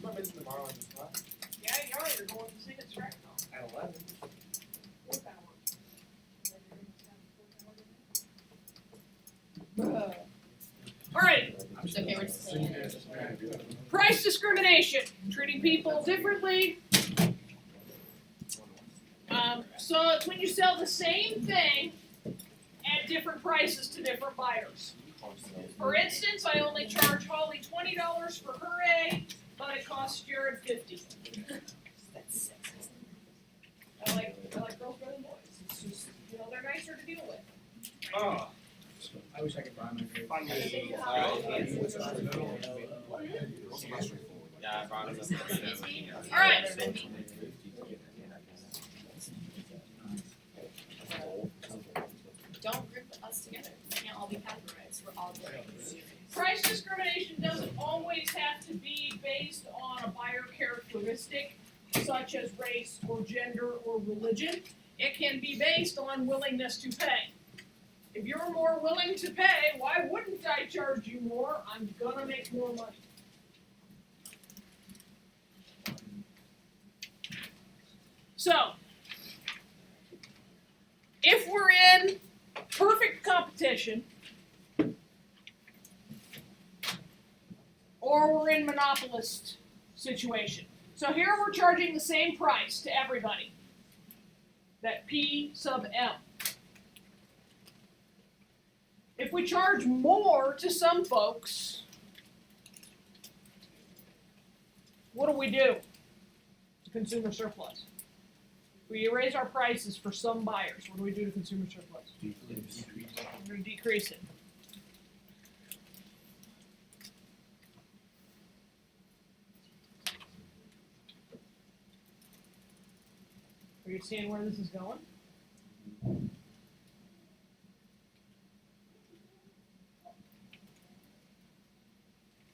My business tomorrow on the spot. Yeah, you are. You're going to sing at Stratton. At 11. 4 hours. All right. It's okay, we're just saying it. Price discrimination, treating people differently. So it's when you sell the same thing at different prices to different buyers. For instance, I only charge Holly $20 for her A, but it costs Jared $50. I like girls better than boys. It's just, they're nicer to deal with. Oh. I wish I could buy my grade. Yeah, I brought it up. All right. Don't group us together. We can't all be categorized. We're all different. Price discrimination doesn't always have to be based on a buyer characteristic, such as race or gender or religion. It can be based on willingness to pay. If you're more willing to pay, why wouldn't I charge you more? I'm gonna make more money. So, if we're in perfect competition, or we're in monopolist situation. So here we're charging the same price to everybody. That P sub M. If we charge more to some folks, what do? Consumer surplus. We raise our prices for some buyers. What do we do to consumer surplus? We're going to decrease it. Are you seeing where this is going?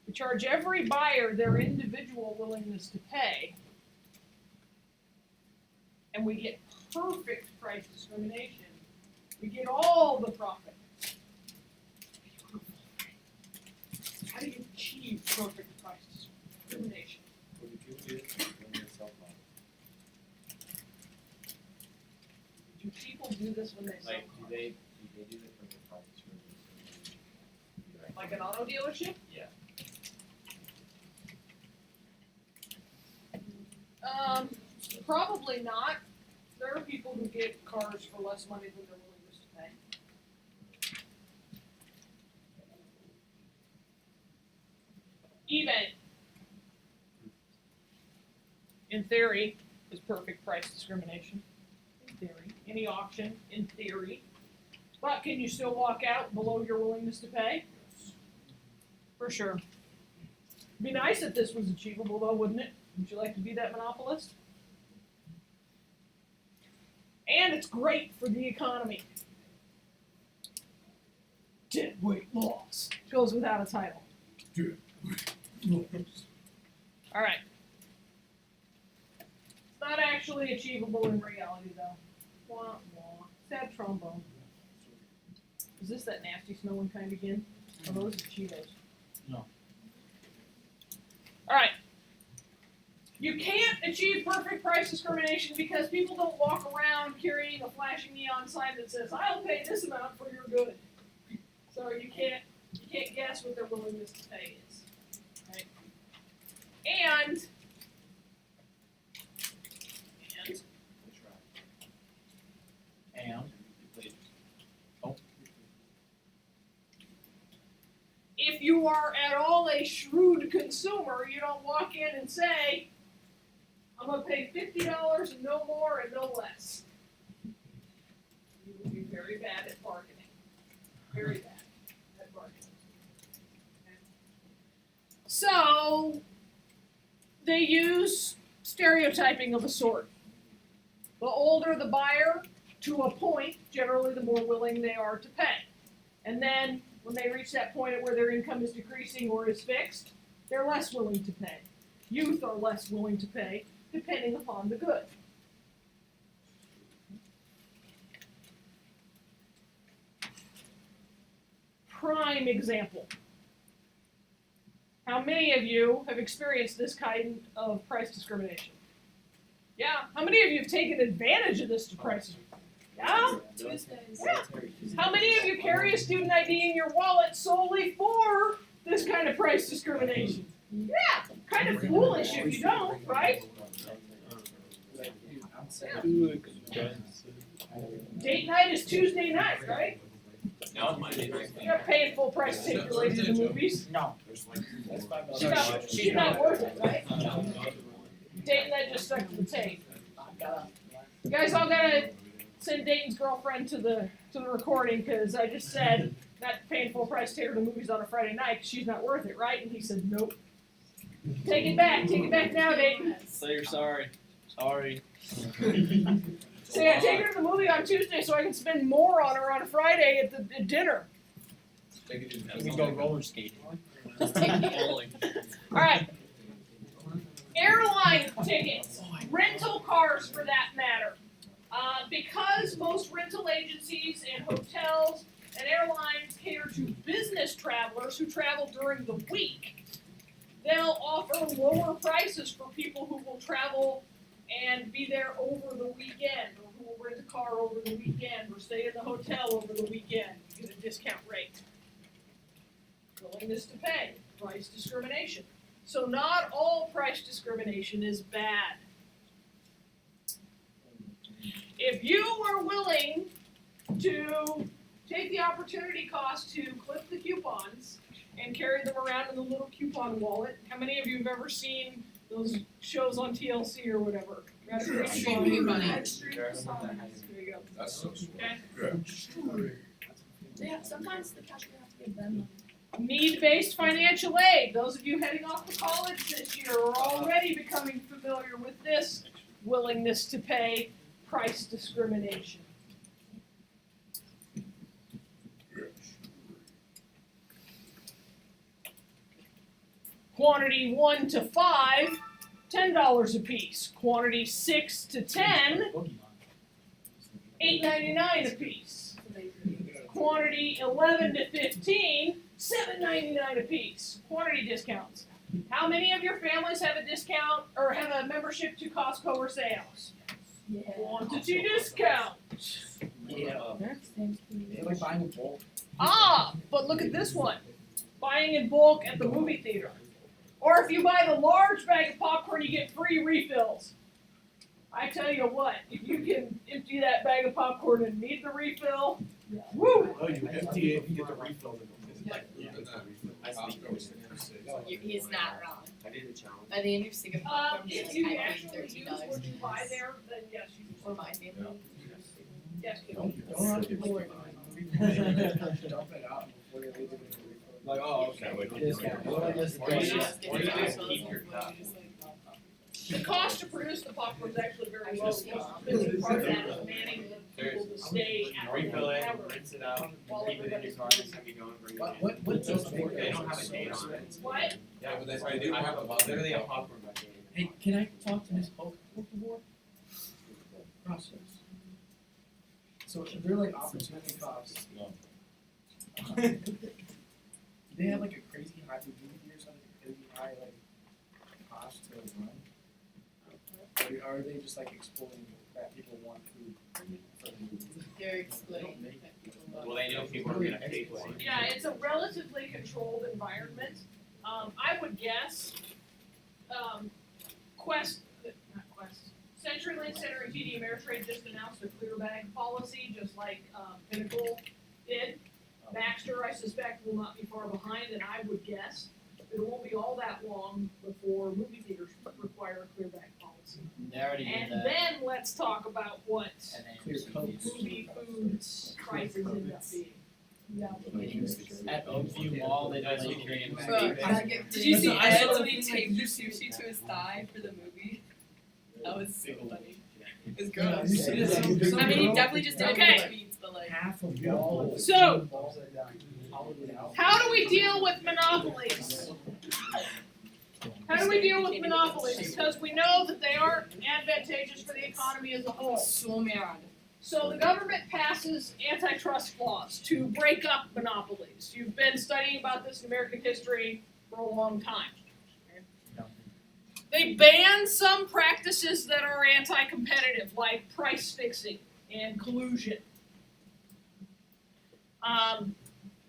We charge every buyer their individual willingness to pay, and we get perfect price discrimination. We get all the profit. How do you achieve perfect price discrimination? Do people do this when they sell Like, cars? do they do the perfect price for Like an auto dealership? Yeah. Probably not. There are people who get cars for less money than their willingness to pay. eBay, in theory, is perfect price discrimination. In theory. Any auction, in theory. But can you still walk out below your willingness to pay? For sure. It'd be nice if this was achievable though, wouldn't it? Would you like to be that monopolist? And it's great for the economy. Deadweight laws. Goes without a title. All right. It's not actually achievable in reality, though. Wah, wah. Sad trombone. Is this that nasty smelling kind again? Or those are Cheetos? No. All right. You can't achieve perfect price discrimination because people don't walk around carrying a flashing neon sign that says, "I'll pay this amount for your good." So you can't guess what their willingness to pay is. Right? And if you are at all a shrewd consumer, you don't walk in and say, "I'm going to pay $50 and no more and no less." You will be very bad at bargaining. Very bad at bargaining. Okay. So, they use stereotyping of a sort. The older the buyer, to a point, generally the more willing they are to pay. And then, when they reach that point at where their income is decreasing or is fixed, they're less willing to pay. Youth are less willing to pay, depending upon the good. Prime example. How many of you have experienced this kind of price discrimination? Yeah. How many of you have taken advantage of this price? Yeah. Tuesdays. Yeah. How many of you carry a student ID in your wallet solely for this kind of price discrimination? Yeah. Kind of foolish if you don't, right? Too expensive. Date night is Tuesday night, right? Now it's Monday night. You're not paying full price to take your lady to the movies. No. That's $5. She's not worth it, right? Dayton, that just stuck to the tape. You guys all gotta send Dayton's girlfriend to the recording, because I just said not paying full price to take her to the movies on a Friday night 'cause she's not worth it, right? And he said nope. Take it back now, Dayton. Say you're sorry. Sorry. So yeah, take her to the movie on Tuesday so I can spend more on her on a Friday at dinner. We can go roller skating. Bowling. Alright. Airline tickets, rental cars for that matter. Because most rental agencies and hotels and airlines cater to business travelers who travel during the week, they'll offer lower prices for people who will travel and be there over the weekend, or who will rent a car over the weekend, or stay in the hotel over the weekend. You get a discount rate. Willingness to pay, price discrimination. So not all price discrimination is bad. If you are willing to take the opportunity cost to clip the coupons and carry them around in the little coupon wallet, how many of you have ever seen those shows on TLC or whatever? Extreme couponing. Extreme couponing. There you go. That's so smart. Okay. Yeah, sometimes the cashier has to give them Need-based financial aid. Those of you heading off to college this year are already becoming familiar with this willingness to pay price discrimination. Quantity 1 to 5, $10 a piece. Quantity 6 to 10, $8.99 a piece. Quantity 11 to 15, $7.99 a piece. Quantity discounts. How many of your families have a discount or have a membership to Costco or Sales? Quantity discount. Yeah. They like buying in bulk. But look at this one. Buying in bulk at the movie theater. Or if you buy the large bag of popcorn, you get free refills. I tell you what, if you can empty that bag of popcorn and need the refill, woo! Oh, you empty it, you get the refill. He's not wrong. I did a challenge. By the end of stick of popcorn, If like, you I paid actually use $13 what you buy there, then yes, you for my family. yes, you Don't have people dump it out before they leave it in the refill. Like, oh, okay. The cost to produce the popcorn is actually very low. Part of that is manning the people to stay at Refill it, the rinse it out, keep it in your car, next time you go and bring it in. What does make They don't have a date on it. What? Yeah, but that's what I do. I have literally a popcorn bucket. Hey, can I talk to Ms. Polk before? Process. So they're like opportunity costs. Do they have like a crazy high, would movie theaters have like a crazy high like cost to run? Or are they just like exploiting that people want food for the movie? They're explaining that people love. Well, they know people are gonna pay for it. Yeah, it's a relatively controlled environment. I would guess, CenturyLink Center and TD Ameritrade just announced a clear bag policy, just like Pinnacle did. Baxter, I suspect, will not be far behind, and I would guess it won't be all that long before movie theaters require a clear bag policy. They already did And that. then let's talk about what And then Clear coats. movie food prices end up being. at Oakview Mall, they don't let you carry in Bro, bags. did you see I Ed saw when he taped the sushi to his thigh for the movie? That was so funny. It was Yeah, gross. you see this? I mean, he definitely just did it Okay. for tweets, but like. Half of all of So- hollowed out. How do we deal with monopolies? How do we deal with monopolies? Because we know that they aren't advantageous for the economy as a whole. So mad. So the government passes antitrust laws to break up monopolies. You've been studying about this in American history. for a long time. They ban some practices that are anti-competitive, like price fixing and collusion.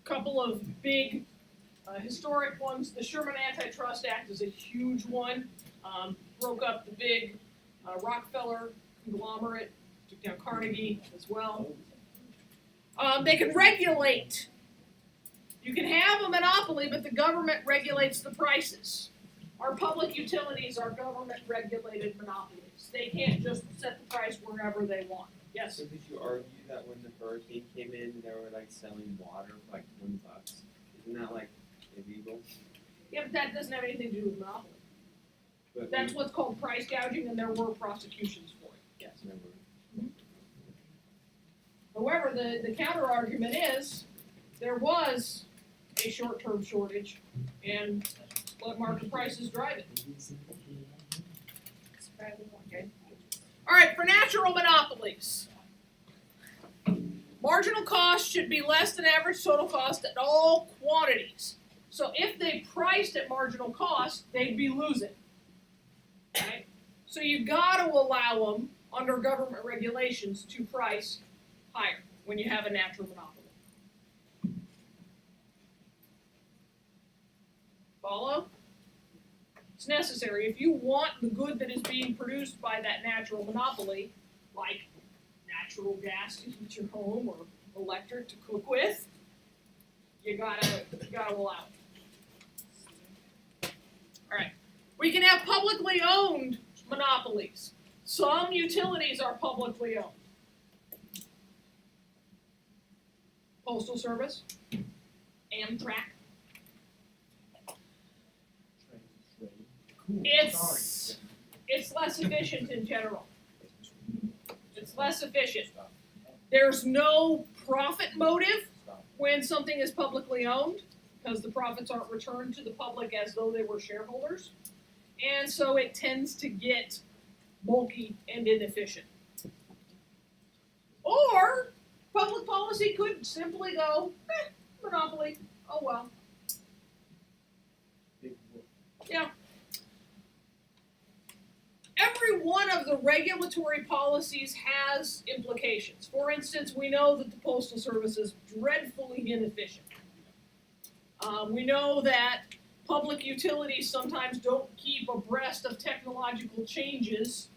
Couple of big historic ones. The Sherman Antitrust Act is a huge one. Broke up the big Rockefeller conglomerate, took down Carnegie as well. They can regulate. You can have a monopoly, but the government regulates the prices. Our public utilities are government-regulated monopolies. They can't just set the price wherever they want. Yes? So did you argue that when the hurricane came in, they were like selling water for like $20? Isn't that like illegal? Yeah, but that doesn't have anything to do with monopoly. But That's what's called price gouging, and there were prosecutions for it. Yes. never. However, the counter argument is there was a short-term shortage, and let market prices drive it. Okay. All right, for natural monopolies, marginal cost should be less than average total cost at all quantities. So if they priced at marginal cost, they'd be losing. Right? So you got to allow them under government regulations to price higher when you have a natural monopoly. Follow? It's necessary. If you want the good that is being produced by that natural monopoly, like natural gas to heat your home or electric to cook with, you gotta allow it. All right. We can have publicly owned monopolies. Some utilities are publicly owned. Postal Service, Amtrak. It's less efficient in general. It's less efficient. There's no profit motive when something is publicly owned because the profits aren't returned to the public as though they were shareholders. And so it tends to get bulky and inefficient. Or public policy could simply go, monopoly, oh well. Yeah. Every one of the regulatory policies has implications. For instance, we know that the Postal Service is dreadfully inefficient. We know that public utilities sometimes don't keep abreast of technological changes.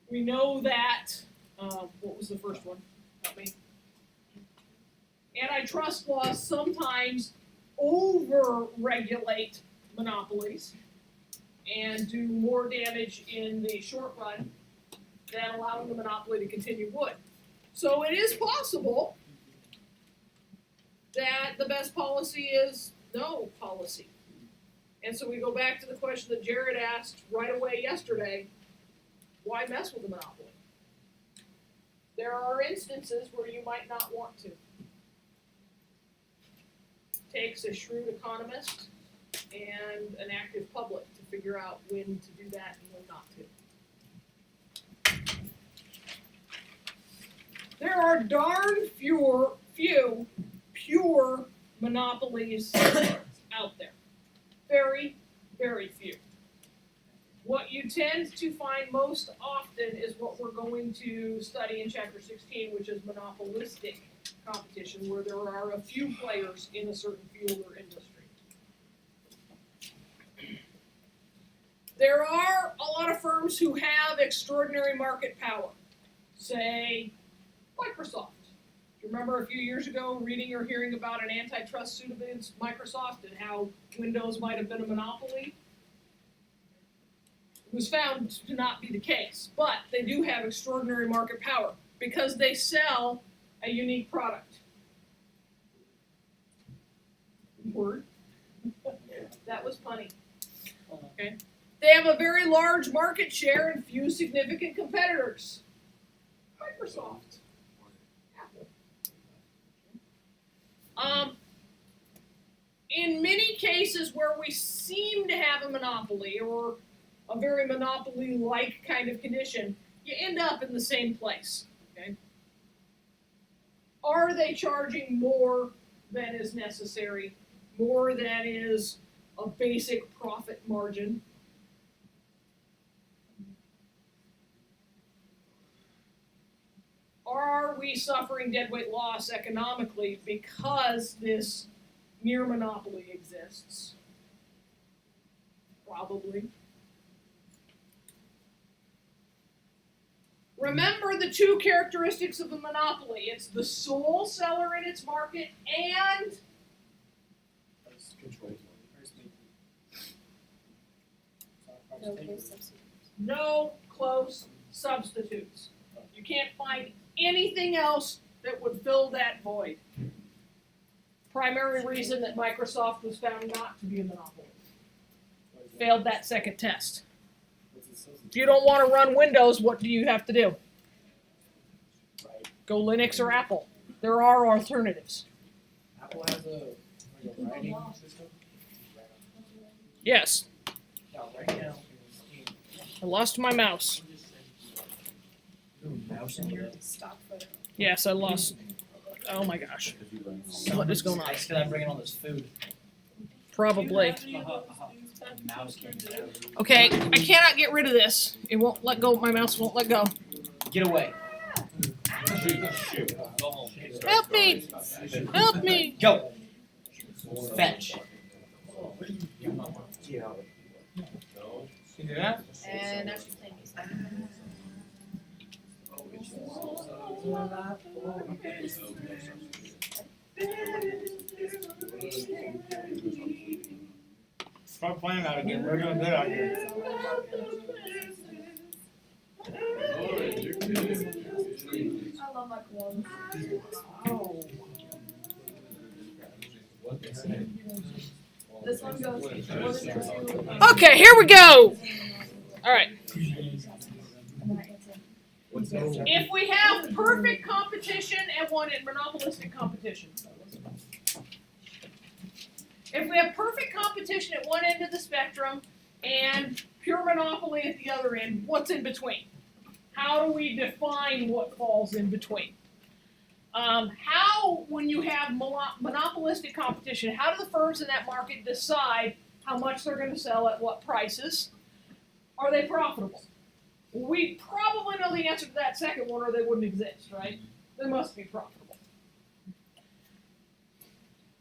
We know that, what was the first one? Help me. Antitrust laws sometimes over-regulate monopolies and do more damage in the short run than allowing the monopoly to continue would. So it is possible that the best policy is no policy. And so we go back to the question that Jared asked right away yesterday, why mess with the monopoly? There are instances where you might not want to. It takes a shrewd economist and an active public to figure out when to do that and when not to. There are darn few pure monopolies out there. Very, very few. What you tend to find most often is what we're going to study in Chapter 16, which is monopolistic competition, where there are a few players in a certain field or industry. There are a lot of firms who have extraordinary market power. Say, Microsoft. Do you remember a few years ago reading or hearing about an antitrust suit against Microsoft and how Windows might have been a monopoly? It was found to not be the case, but they do have extraordinary market power because they sell a unique product. Word. That was funny. Okay. They have a very large market share and few significant competitors. Microsoft. Apple. In many cases where we seem to have a monopoly or a very monopoly-like kind of condition, you end up in the same place. Okay? Are they charging more than is necessary, more than is a basic profit margin. Are we suffering deadweight loss economically because this near monopoly exists? Probably. Remember the two characteristics of a monopoly. It's the sole seller in its market and That's controlled. no close substitutes. You can't find anything else that would fill that void. Primary reason that Microsoft was found not to be a monopoly. Failed that second test. If you don't want to run Windows, what do you have to do? Go Linux or Apple. There are alternatives. Apple has a writing system. Yes, Now, right now, I lost my mouse. mouse in here. Stock photo. Yes, I lost. Oh my gosh. What is going on? It's because I'm bringing all this food. Probably. Mouse came down. Okay, I cannot get rid of this. It won't let go. My mouse won't let go. Get away. Go home. Help me! Help me! Go. Fetch. Yeah. You do that? And now she's playing music. Start playing out again. We're doing good out here. I love my clothes. This one goes 1 and 2. Okay, here we go! Alright. If we have perfect competition and one in monopolistic competition. If we have perfect competition at one end of the spectrum and pure monopoly at the other end, what's in between? How do we define what falls in between? How, when you have monopolistic competition, how do the firms in that market decide how much they're going to sell at what prices? Are they profitable? We probably know the answer to that second one, or they wouldn't exist, right? They must be profitable.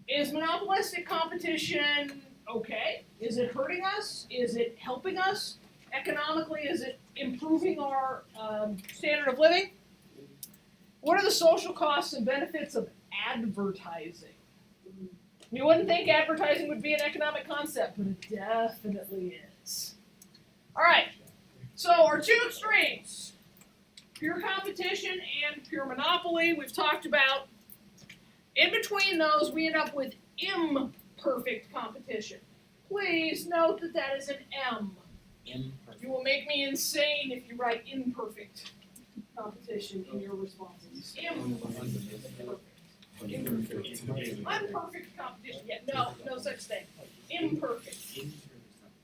Is monopolistic competition okay? Is it hurting us? Is it helping us economically? Is it improving our standard of living? What are the social costs and benefits of advertising? You wouldn't think advertising would be an economic concept, but it definitely is. All right, so our two extremes, pure competition and pure monopoly, we've talked about. In between those, we end up with imperfect competition. Please note that that is an M. Imperfect. You will make me insane if you write imperfect competition in your responses. Unperfect competition. Yeah, no such thing. Imperfect.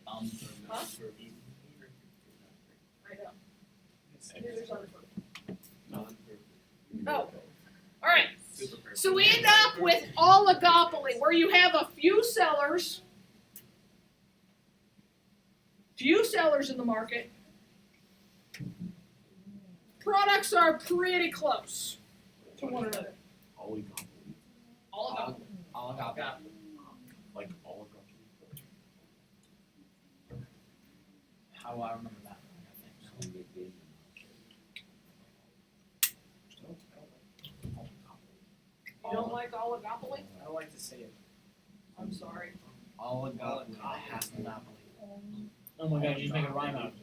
Huh? I know. There's unperfect. Oh. All right. So we end up with oligopoly, where you have a few sellers in the market. Products are pretty close to one another. Oligopoly. Oligopoly. Like oligarchy. How do I remember that? You don't like oligopoly? I don't like to say it. I'm sorry. Oligopoly. Has monopoly. Oh my god, you just make a rhyme out of it.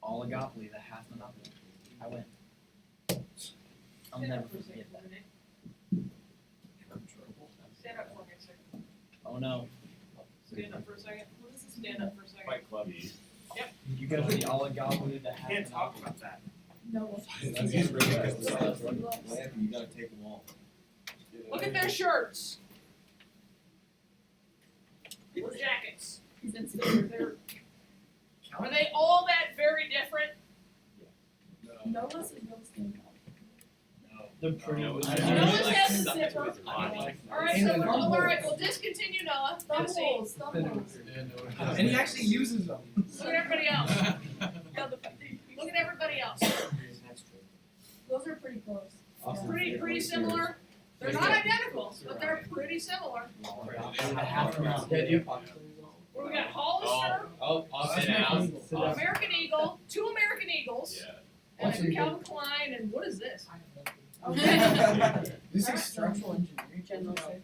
Oligopoly that has monopoly. I win. I'll Stand never up for a forget second, that. Nick. Stand up for me a second. Oh no. Stand up for a second. Stand up for a second. Fight Club. You go to the oligopoly that has Can't talk monopoly. about that. No. You gotta take them all. Look at their shirts. Or jackets. Are they all that very different? No less is real stand up. No. They're pretty. No, it's Noah's like has a stuck to zipper. his body. Alright, so alright, we'll discontinue Noah. Thumb Let's see. holes, thumb holes. And he actually uses them. Look at everybody else. Look at everybody else. Those are pretty close. Pretty similar. They're not identical, but they're pretty similar. I have to know. Where we got Hollister, Oh, I'll sit down. American Eagle, 2 American Eagles, and a Calvin Klein, and what is this? This is structural engineering. General say.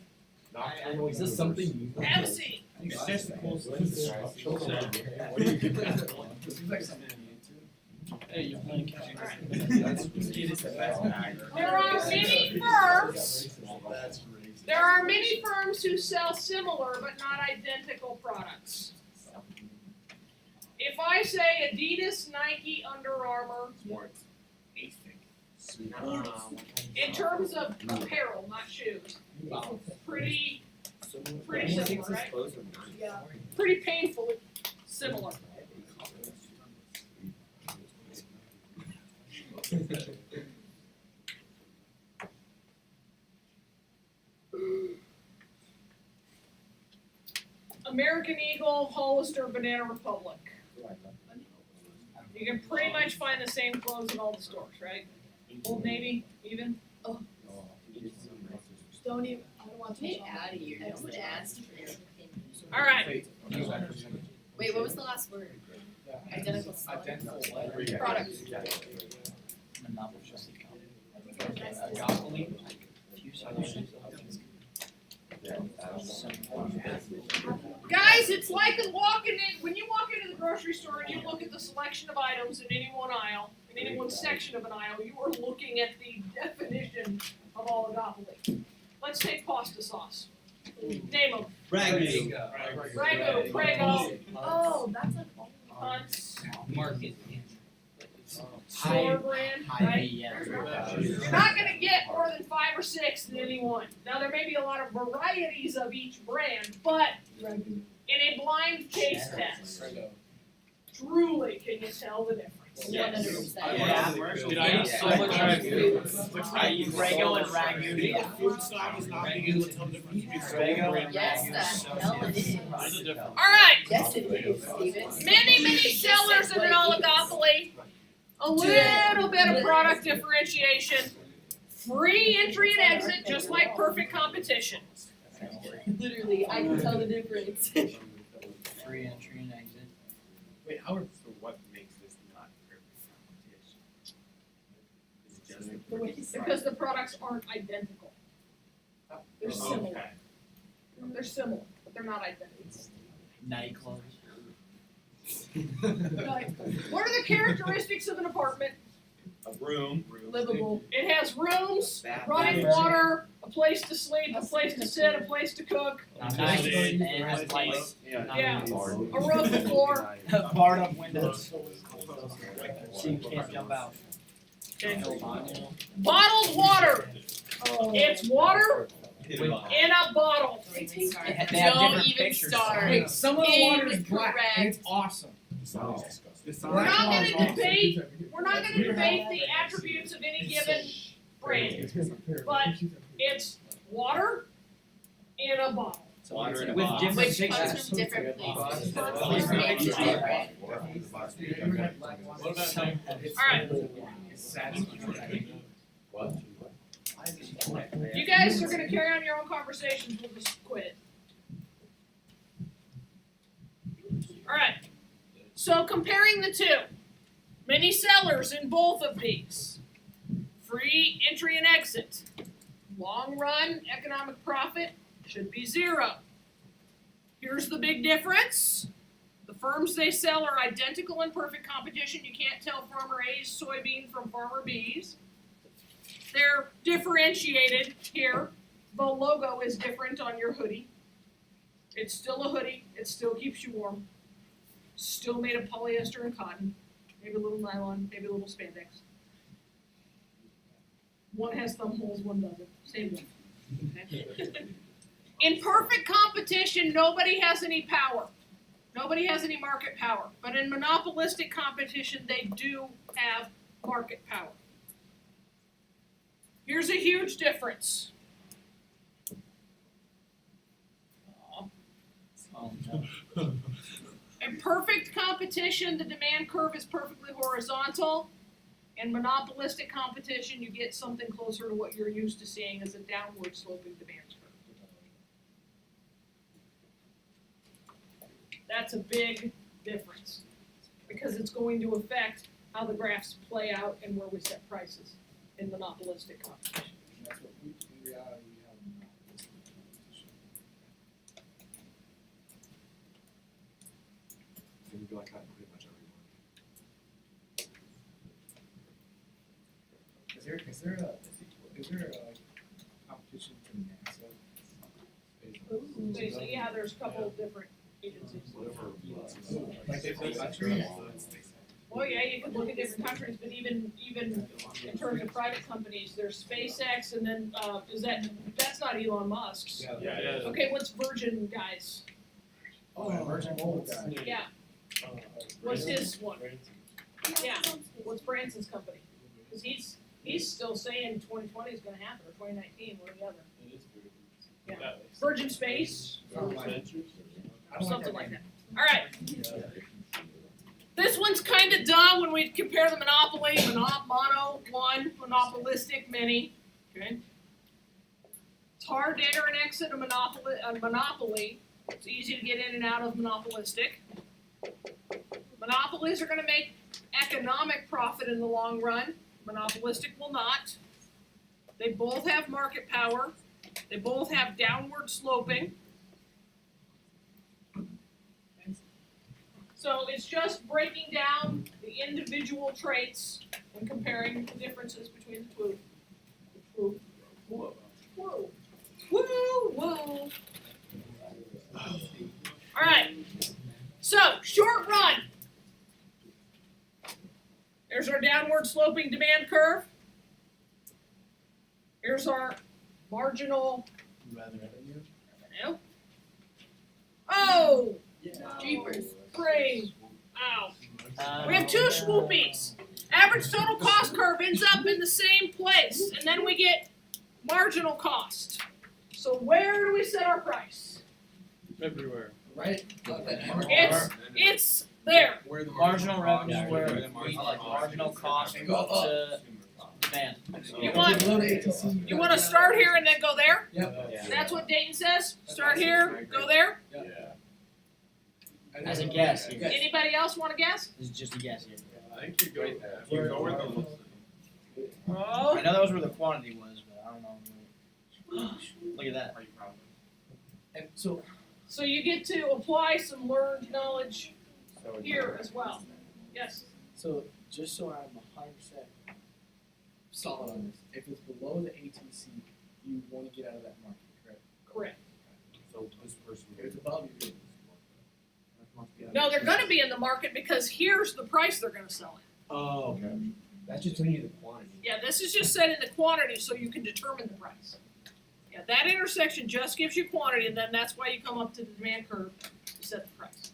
Is this something you? Have a seat. It's just the cool stuff. This seems like something you need to. Hey, you're playing catch. There are many firms. There are many firms who sell similar but not identical products. If I say Adidas, Nike, Under Armour, in terms of apparel, not shoes, pretty similar, right? Yeah. Pretty painfully similar. American Eagle, Hollister, Banana Republic. You can pretty much find the same clothes in all the stores, right? Old Navy, even. Don't even, I don't want to. Get out of here, no one asked for your opinion. All right. Wait, what was the last word? Identical spelling? Identical Product. Monopolistic. Guys, it's like walking in, when you walk into the grocery store and you look at the selection of items in any one aisle, in any one section of an aisle, you are looking at the definition of oligopoly. Let's take pasta sauce. Name them. Ragu. Ragu, Prego, Oh, that's like. Hunt's, Market. store brand, right? You're not gonna get more than 5 or 6 in any one. Now, there may be a lot of varieties of each brand, but in a blind taste test, truly can you tell the difference? 100%. Yeah. Dude, I eat so much ragu. I eat Prego and ragu. Yeah. Prego and Yes, the hell it is. All right, Yes, it is, Steven. many sellers in an oligopoly. A little bit of product differentiation. Free entry and exit, just like perfect competition. Literally, I can tell the difference. Free entry and exit. Wait, Howard, so what makes this not perfect competition? Is it just Because the products aren't identical. They're similar. Okay. They're similar, but they're not identical. Night clothes. Like, what are the characteristics of an apartment? A room. Livable. It has rooms, Bathroom. running water, a place to sleep, a place to sit, a place to cook, Nice. And it has lights. yeah, a roof, a floor. Barred up windows. So you can't jump out. Bottled water. It's water Hit a button. in a bottle. It tastes They have Don't different even pictures. start. Wait, some of the water is black and it's Incorrect. awesome. We're not gonna debate, we're not gonna debate the attributes of any given brand, but it's water in a bottle. Water in a With box. different Which comes pictures. from different places. Different Which makes it different. Alright, you guys are gonna carry on your own conversations, we'll just quit. Alright, so comparing the two, many sellers in both of these. Free entry and exit. Long run economic profit should be 0. Here's the big difference. The firms they sell are identical in perfect competition. You can't tell Farmer A's soybean from Farmer B's. They're differentiated here. The logo is different on your hoodie. It's still a hoodie. It still keeps you warm. Still made of polyester and cotton. Maybe a little nylon, maybe a little spandex. One has thumb holes, one doesn't. Same thing. Okay. In perfect competition, nobody has any power. Nobody has any market power. But in monopolistic competition, they do have market power. Here's a huge difference. Oh, no. In perfect competition, the demand curve is perfectly horizontal. In monopolistic competition, you get something closer to what you're used to seeing as a downward sloping demand curve. That's a big difference because it's going to affect how the graphs play out and where we set prices in monopolistic competition. That's what we, in reality, we have monopolistic competition. Can we do like that in pretty much every one? Is there a competition for NASA? So yeah, there's a couple of different agencies. Whatever. Like different countries? Well, yeah, you can look at different countries, but even in terms of private companies, there's SpaceX, and then that's not Elon Musk's. Yeah. Okay, what's Virgin guys? Oh, Virgin Mobile guy. Yeah, what's his one? Yeah, what's Branson's company? Because he's still saying 2020 is going to happen, or 2019, one or the other. Yeah. Virgin Space, something like that. All right. This one's kind of dumb when we compare the Monopoly, Mono, one, Monopolistic, many. Okay. It's hard to enter and exit a Monopoly. It's easy to get in and out of Monopolistic. Monopolies are going to make economic profit in the long run. Monopolistic will not. They both have market power. They both have downward sloping. So it's just breaking down the individual traits and comparing the differences between the two. Woo. Woo. Woo. Woo. All right. So, short run. There's our downward sloping demand curve. Here's our marginal revenue. Oh! Jeepers. Frame. Ow. We have two swoopies. Average total cost curve ends up in the same place, and then we get marginal cost. So where do we set our price? Everywhere. Right? It's there. Where the Marginal revenue cost- where the we like marginal cost And go up. to demand. You want Below the ATC. you want to start here and then go there? Yep. Yeah. That's what Dayton says. Start here, go there. As a guess here. Anybody else want to guess? This is just a guess here. I think you go, if you go where the Oh. I know that was where the quantity was, but I don't know. Look at that. And so, So you get to apply some learned knowledge So here as well. Yes. so just so I'm 100% solid on this, if it's below the ATC, you want to get out of that market, correct? Correct. So this person. If it's above, you're good. No, they're going to be in the market because here's the price they're going to sell it. Oh, okay. That's just telling you the quantity. Yeah, this is just setting the quantity so you can determine the price. Yeah, that intersection just gives you quantity, and then that's why you come up to the demand curve to set the price.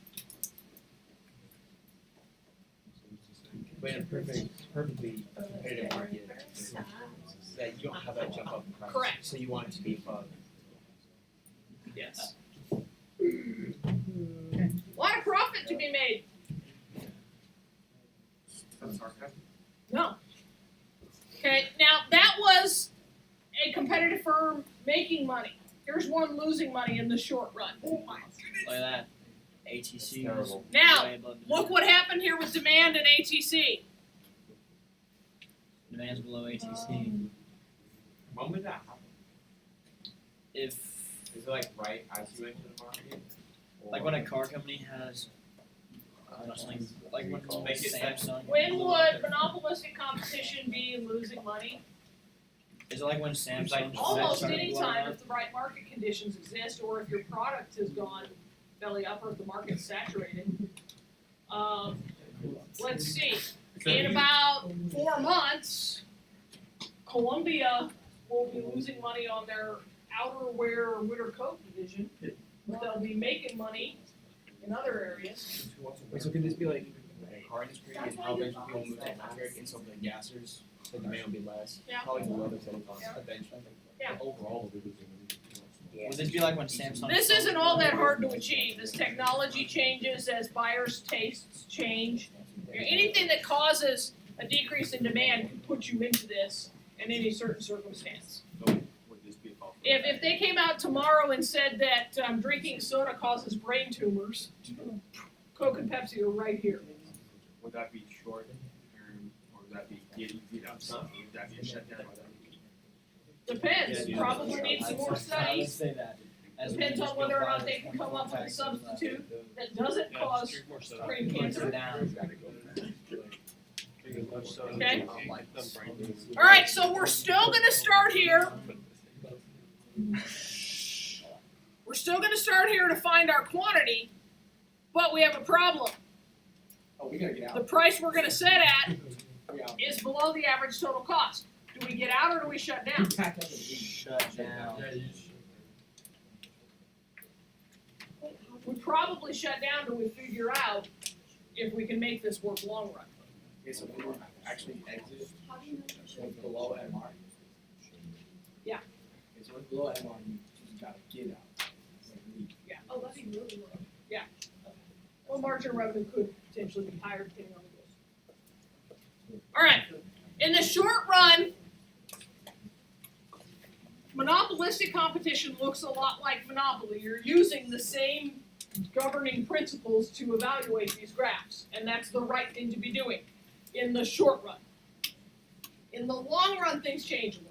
But in a perfectly competitive market, that you don't have that jump up in price. Correct. So you want it to be above. Yes. A lot of profit to be made. That's sarcasm. No. Okay, now that was a competitive firm making money. Here's one losing money in the short run. Look at that. ATC is Terrible. Now, way above look what happened here with demand and ATC. demand's below ATC. When would that happen? If Is it like right as you enter the market? like when a car company has something like when Samsung When would monopolistic competition be losing money? is it like when Samsung Almost started any blowing time up? if the right market conditions exist or if your product has gone belly up or if the market's saturated. Let's see. In about 4 months, Columbia will be losing money on their outerwear or winter coat division, but they'll be making money in other areas. Wait, so can this be like car industry and how eventually people move to electric, and so the gassers, the demand will be less. Yeah. Probably the weather setting costs Yeah. eventually. Yeah. But overall, Would this be like when Samsung? This isn't all that hard to achieve, as technology changes, as buyers' tastes change. Anything that causes a decrease in demand can put you into this in any certain circumstance. Would this be a call for? If they came out tomorrow and said that drinking soda causes brain tumors, Coke and Pepsi are right here. Would that be short term, or would that be get outside? Would that be a shutdown? Depends, probably need some more Let's studies. say that. As we Depends just on whether or go by not the they can come up with a 24 substitute that doesn't cause brain cancer. down. Okay. Alright, so we're still gonna start here. We're still gonna start here to find our quantity, but we have a problem. Oh, we gotta get The out. price we're gonna set at We out. is below the average total cost. Do we get out or do we shut down? We packed up and leave. Shut down. We probably shut down till we figure out if we can make this work long run. Okay, so we were actually exit, so it's below MR. Yeah. Okay, so it's below MR, you just gotta get out. Like leave. Yeah. Oh, that'd be really low. Yeah. Well, margin of revenue could potentially be higher depending on the goods. All right. In the short run, monopolistic competition looks a lot like Monopoly. You're using the same governing principles to evaluate these graphs, and that's the right thing to be doing in the short run. In the long run, things change a little.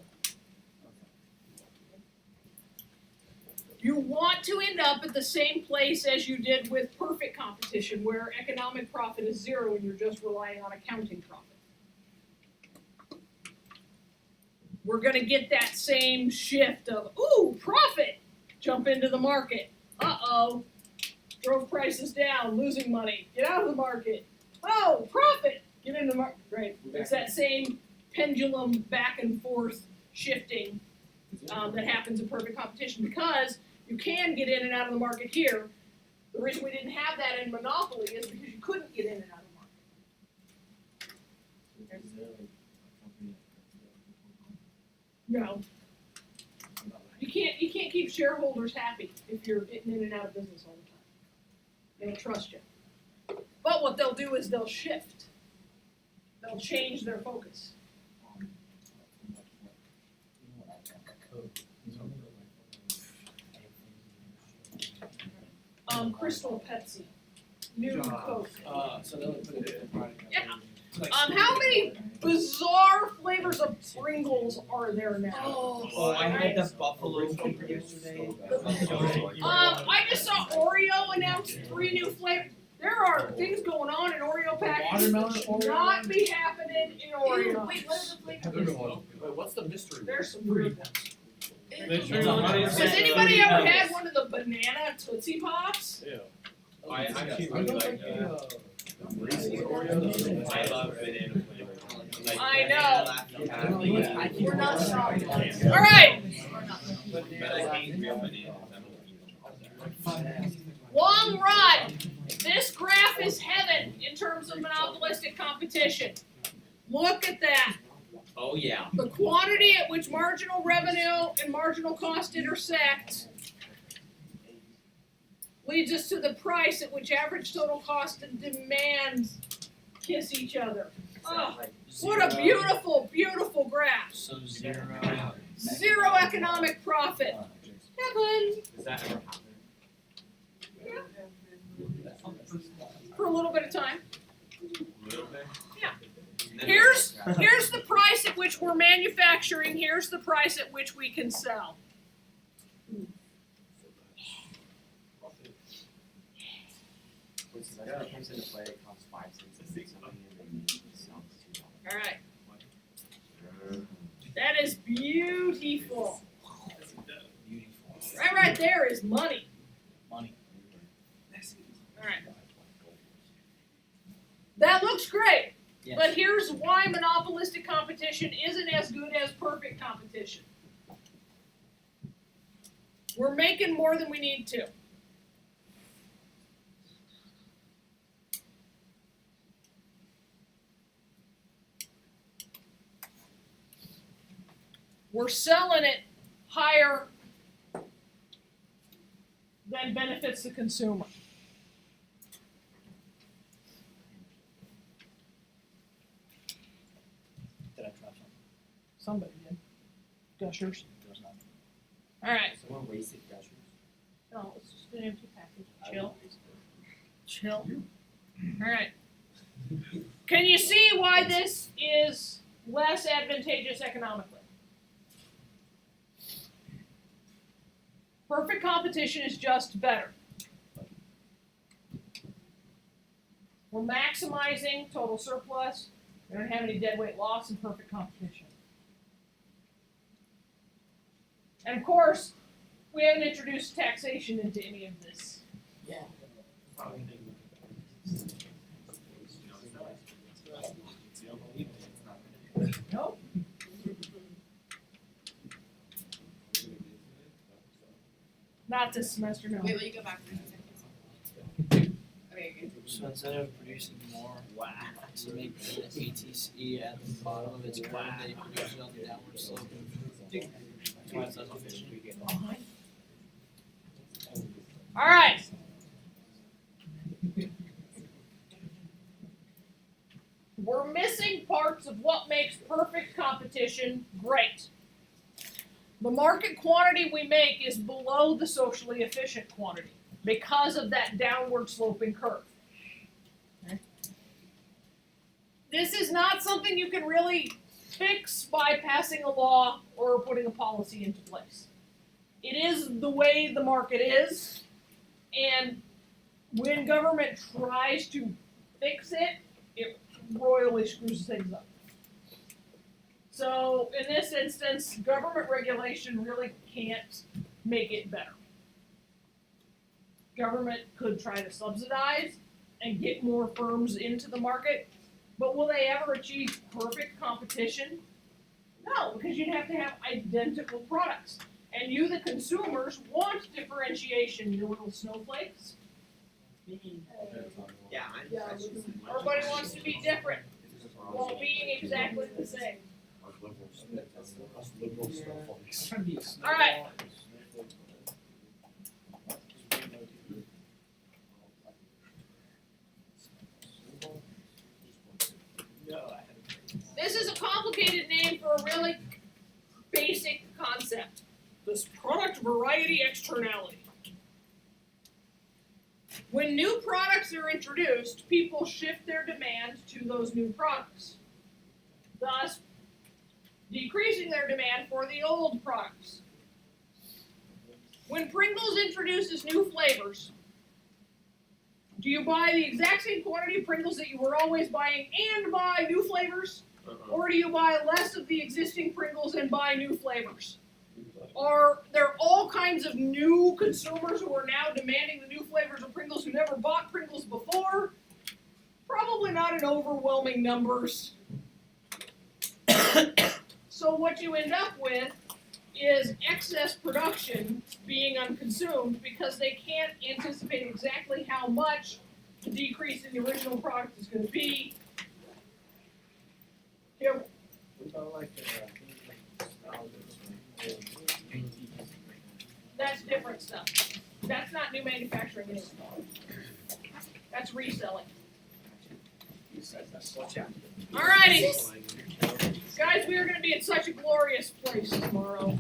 You want to end up at the same place as you did with perfect competition, where economic profit is zero and you're just relying on accounting profit. We're gonna get that same shift of, ooh, profit, jump into the market. Uh-oh, drove prices down, losing money, get out of the market. Oh, profit, get into the market. Right, it's that same pendulum back and forth shifting that happens in perfect competition, because you can get in and out of the market here. The reason we didn't have that in Monopoly is because you couldn't get in and out of the market. No. You can't keep shareholders happy if you're getting in and out of business all the time. They don't trust you. But what they'll do is they'll shift. They'll change their focus. Crystal Pepsi, new Coke. So they'll put it in product. Yeah. Like How many bizarre flavors of Pringles are there now? Oh, I had the buffalo yesterday. I just saw Oreo announce 3 new flavors. There are things going on in Oreo packages Watermelon that should Oreo. not be happening in Oreo. Wait, what are the flavors? Wait, what's the mystery? There's some weird ones. Has Has anybody ever had one of the banana Tootsie Pops? I actually I really don't like think, I love banana flavor. I know. We're not sorry. All right, But I hate real bananas. long run. This graph is heaven in terms of monopolistic competition. Look at that. Oh, yeah. The quantity at which marginal revenue and marginal cost intersect leads us to the price at which average total cost and demand kiss each other. Oh, what a beautiful, beautiful graph. So 0. Zero economic profit. Heaven. Does that ever happen? For a little bit of time. A little bit? Yeah. And then Here's the price at which we're manufacturing. Here's the price at which we can sell. So that comes into play, it costs 5 cents and 6 something, and then it sells $2. All right. That is beautiful. Right there is money. Money. All right. That looks great. Yes. But here's why monopolistic competition isn't as good as perfect competition. We're making more than we need to. we're selling it higher than benefits the consumer. Did I drop something? Somebody did. Gushers. There was nothing. Alright, Someone wasted gushers. no, it's just an empty package. Chill. Chill. Alright. Can you see why this is less advantageous economically? Perfect competition is just better. We're maximizing total surplus. We don't have any deadweight loss in perfect competition. And of course, we haven't introduced taxation into any of this. Nope. Not this semester, no. Wait, will you go back for 2 seconds? Okay, good. So instead of producing more wax, you make the ATC at the bottom of its curve, they produce it on the downward slope. That's why it's less efficient. Alright. We're missing parts of what makes perfect competition great. The market quantity we make is below the socially efficient quantity because of that downward sloping curve. Okay. This is not something you can really fix by passing a law or putting a policy into place. It is the way the market is, and when government tries to fix it, it royally screws things up. So in this instance, government regulation really can't make it better. Government could try to subsidize and get more firms into the market, but will they ever achieve perfect competition? No, because you'd have to have identical products. And you, the consumers, want differentiation, you little snowflakes. Yeah, Everybody wants to be different while being exactly the same. Alright. This is a complicated name for a really basic concept. This product variety externality. When new products are introduced, people shift their demand to those new products, thus decreasing their demand for the old products. When Pringles introduces new flavors, do you buy the exact same quantity of Pringles that you were always buying and buy new flavors? Or do you buy less of the existing Pringles and buy new flavors? Are there all kinds of new consumers who are now demanding the new flavors of Pringles who never bought Pringles before? Probably not in overwhelming numbers. So what you end up with is excess production being unconsumed because they can't anticipate exactly how much the decrease in the original product is going to be. Here, that's different stuff. That's not new manufacturing anymore. That's reselling. Alrighty. Guys, we are going to be in such a glorious place tomorrow.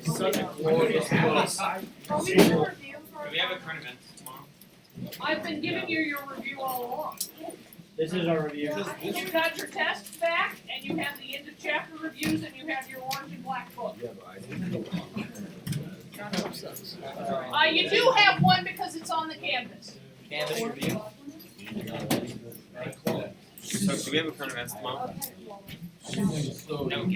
Such a glorious place. Are we gonna review for? Do we have a current event tomorrow? I've been giving you your review all along. This is our review. You got your tests back, and you have the end of chapter reviews, and you have your orange and black book. You do have one because it's on the canvas. Canvas review. So do we have a current event tomorrow? No.